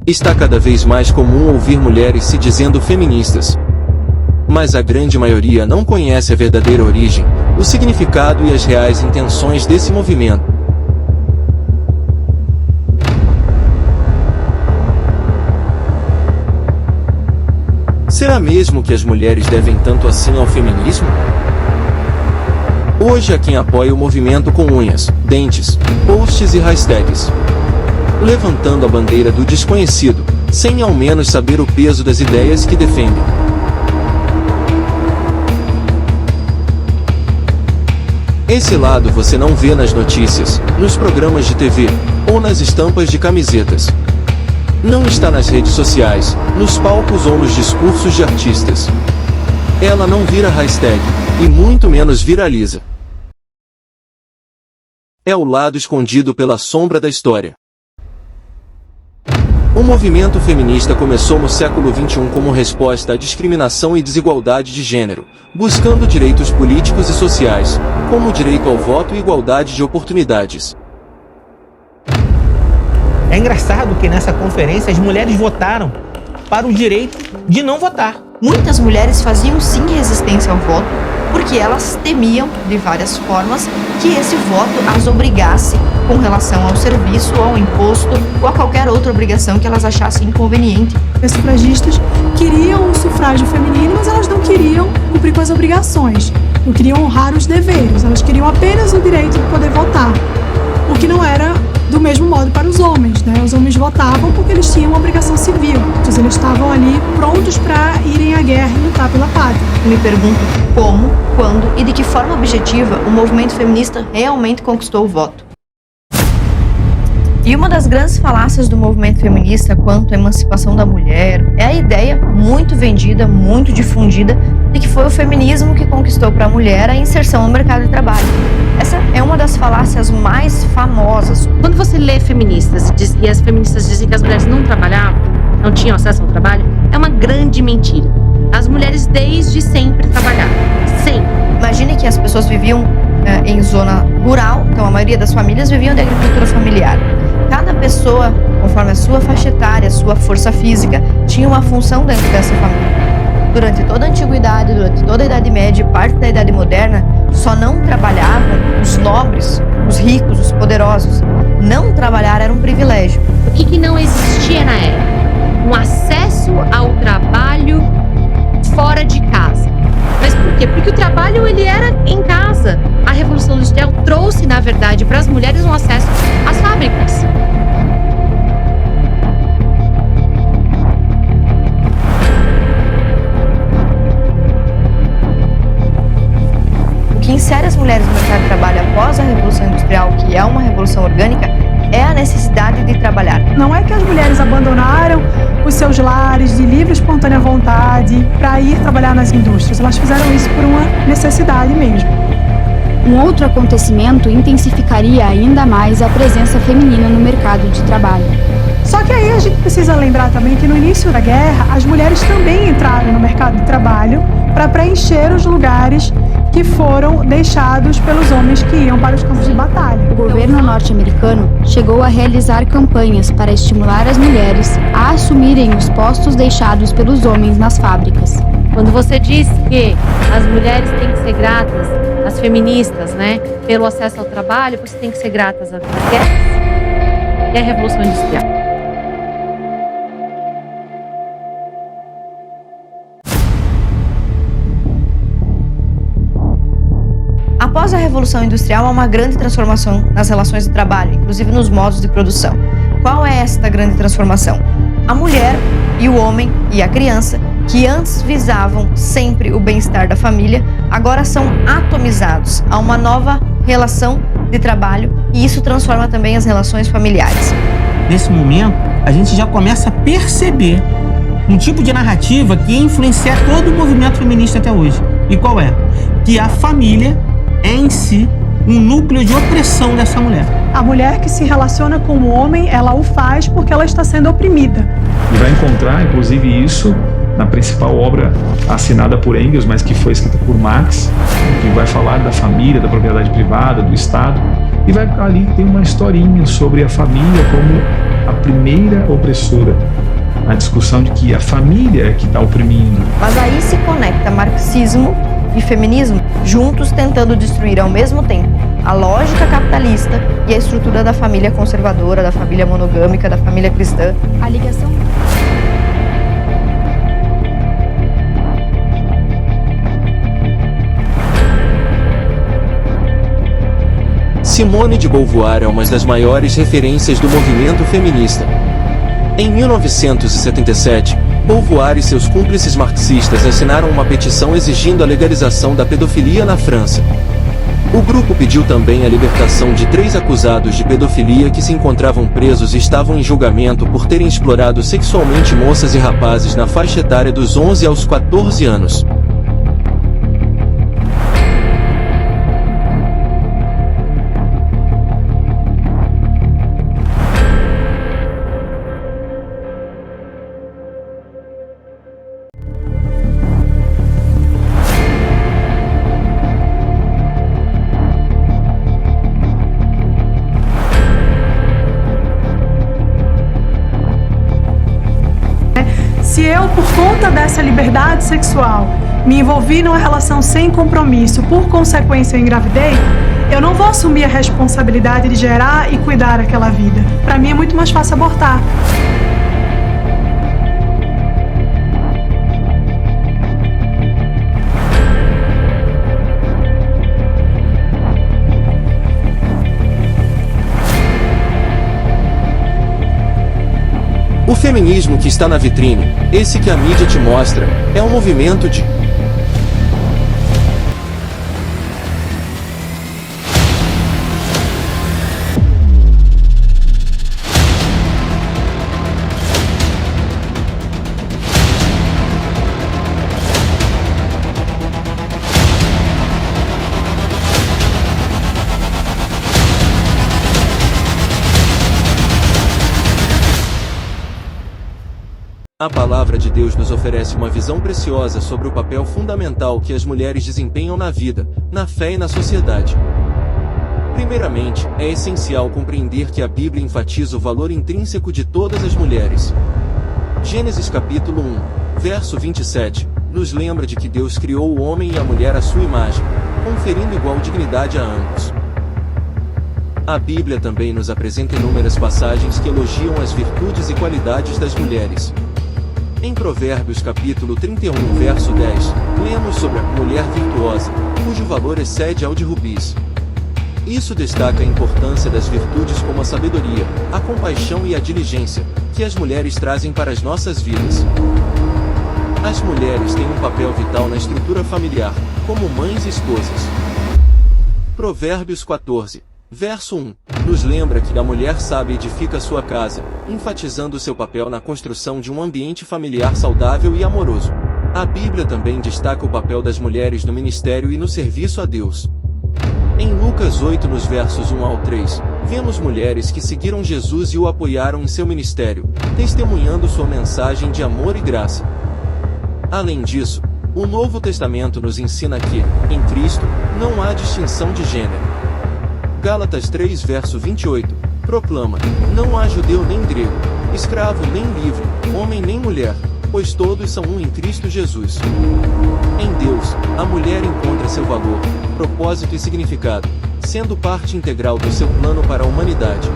Está cada vez mais comum ouvir mulheres se dizendo feministas. Mas a grande maioria não conhece a verdadeira origem, o significado e as reais intenções desse movimento. Será mesmo que as mulheres devem tanto assim ao feminismo? Hoje há quem apoia o movimento com unhas, dentes, posts e hashtags, levantando a bandeira do desconhecido, sem ao menos saber o peso das ideias que defendem. Esse lado você não vê nas notícias, nos programas de TV, ou nas estampas de camisetas. Não está nas redes sociais, nos palcos ou nos discursos de artistas. Ela não vira hashtag, e muito menos viraliza. É o lado escondido pela sombra da história. O movimento feminista começou no século XXI como resposta à discriminação e desigualdade de gênero, buscando direitos políticos e sociais, como o direito ao voto e igualdade de oportunidades. É engraçado que nessa conferência as mulheres votaram para o direito de não votar. Muitas mulheres faziam sim resistência ao voto, porque elas temiam, de várias formas, que esse voto as obrigasse com relação ao serviço, ao imposto ou a qualquer outra obrigação que elas achassem inconveniente. As sufragistas queriam o sufrágio feminino, mas elas não queriam cumprir com as obrigações, não queriam honrar os deveres, elas queriam apenas o direito de poder votar, o que não era do mesmo modo para os homens, né? Os homens votavam porque eles tinham uma obrigação civil, então eles estavam ali prontos para irem à guerra e lutar pela pátria. Me pergunto como, quando e de que forma objetiva o movimento feminista realmente conquistou o voto. E uma das grandes falácias do movimento feminista quanto à emancipação da mulher é a ideia muito vendida, muito difundida, de que foi o feminismo que conquistou para a mulher a inserção no mercado de trabalho. Essa é uma das falácias mais famosas. Quando você lê feministas e as feministas dizem que as mulheres não trabalhavam, não tinham acesso ao trabalho, é uma grande mentira. As mulheres desde sempre trabalharam, sempre. Imagine que as pessoas viviam em zona rural, então a maioria das famílias viviam da agricultura familiar. Cada pessoa, conforme a sua faixa etária, a sua força física, tinha uma função dentro dessa família. Durante toda a antiguidade, durante toda a Idade Média e parte da Idade Moderna, só não trabalhavam os nobres, os ricos, os poderosos. Não trabalhar era um privilégio. O que não existia na época? Um acesso ao trabalho fora de casa. Mas por quê? Porque o trabalho ele era em casa. A Revolução Industrial trouxe, na verdade, para as mulheres um acesso às fábricas. O que insere as mulheres no mercado de trabalho após a Revolução Industrial, que é uma revolução orgânica, é a necessidade de trabalhar. Não é que as mulheres abandonaram os seus lares de livre e espontânea vontade para ir trabalhar nas indústrias. Elas fizeram isso por uma necessidade mesmo. Um outro acontecimento intensificaria ainda mais a presença feminina no mercado de trabalho. Só que aí a gente precisa lembrar também que no início da guerra, as mulheres também entraram no mercado de trabalho para preencher os lugares que foram deixados pelos homens que iam para os campos de batalha. O governo norte-americano chegou a realizar campanhas para estimular as mulheres a assumirem os postos deixados pelos homens nas fábricas. Quando você diz que as mulheres têm que ser gratas, as feministas, né, pelo acesso ao trabalho, você tem que ser gratas às guerras e à Revolução Industrial. Após a Revolução Industrial, há uma grande transformação nas relações de trabalho, inclusive nos modos de produção. Qual é esta grande transformação? A mulher e o homem e a criança, que antes visavam sempre o bem-estar da família, agora são atomizados a uma nova relação de trabalho e isso transforma também as relações familiares. Nesse momento, a gente já começa a perceber um tipo de narrativa que influencia todo o movimento feminista até hoje. E qual é? Que a família é em si um núcleo de opressão dessa mulher. A mulher que se relaciona com o homem, ela o faz porque ela está sendo oprimida. E vai encontrar, inclusive, isso na principal obra assinada por Engels, mas que foi escrita por Marx, que vai falar da família, da propriedade privada, do Estado. E vai ali tem uma historinha sobre a família como a primeira opressora. A discussão de que a família é que está oprimindo. Mas aí se conecta marxismo e feminismo, juntos tentando destruir ao mesmo tempo a lógica capitalista e a estrutura da família conservadora, da família monogâmica, da família cristã. A ligação. Simone de Beauvoir é uma das maiores referências do movimento feminista. Em 1977, Beauvoir e seus cúmplices marxistas assinaram uma petição exigindo a legalização da pedofilia na França. O grupo pediu também a libertação de 3 acusados de pedofilia que se encontravam presos e estavam em julgamento por terem explorado sexualmente moças e rapazes na faixa etária dos 11 aos 14 anos. Se eu, por conta dessa liberdade sexual, me envolvi numa relação sem compromisso, por consequência eu engravidei, eu não vou assumir a responsabilidade de gerar e cuidar daquela vida. Para mim é muito mais fácil abortar. O feminismo que está na vitrine, esse que a mídia te mostra, é um movimento de A palavra de Deus nos oferece uma visão preciosa sobre o papel fundamental que as mulheres desempenham na vida, na fé e na sociedade. Primeiramente, é essencial compreender que a Bíblia enfatiza o valor intrínseco de todas as mulheres. Gênesis capítulo 1, verso 27, nos lembra de que Deus criou o homem e a mulher à sua imagem, conferindo igual dignidade a ambos. A Bíblia também nos apresenta inúmeras passagens que elogiam as virtudes e qualidades das mulheres. Em Provérbios capítulo 31, verso 10, lemos sobre a mulher virtuosa, cujo valor excede ao de rubis. Isso destaca a importância das virtudes como a sabedoria, a compaixão e a diligência, que as mulheres trazem para as nossas vidas. As mulheres têm um papel vital na estrutura familiar, como mães e esposas. Provérbios 14, verso 1, nos lembra que a mulher sábia edifica sua casa, enfatizando seu papel na construção de um ambiente familiar saudável e amoroso. A Bíblia também destaca o papel das mulheres no ministério e no serviço a Deus. Em Lucas 8, nos versos 1 ao 3, vemos mulheres que seguiram Jesus e o apoiaram em seu ministério, testemunhando sua mensagem de amor e graça. Além disso, o Novo Testamento nos ensina que, em Cristo, não há distinção de gênero. Gálatas 3, verso 28, proclama: não há judeu nem grego, escravo nem livre, homem nem mulher, pois todos são um em Cristo Jesus. Em Deus, a mulher encontra seu valor, propósito e significado, sendo parte integral do seu plano para a humanidade.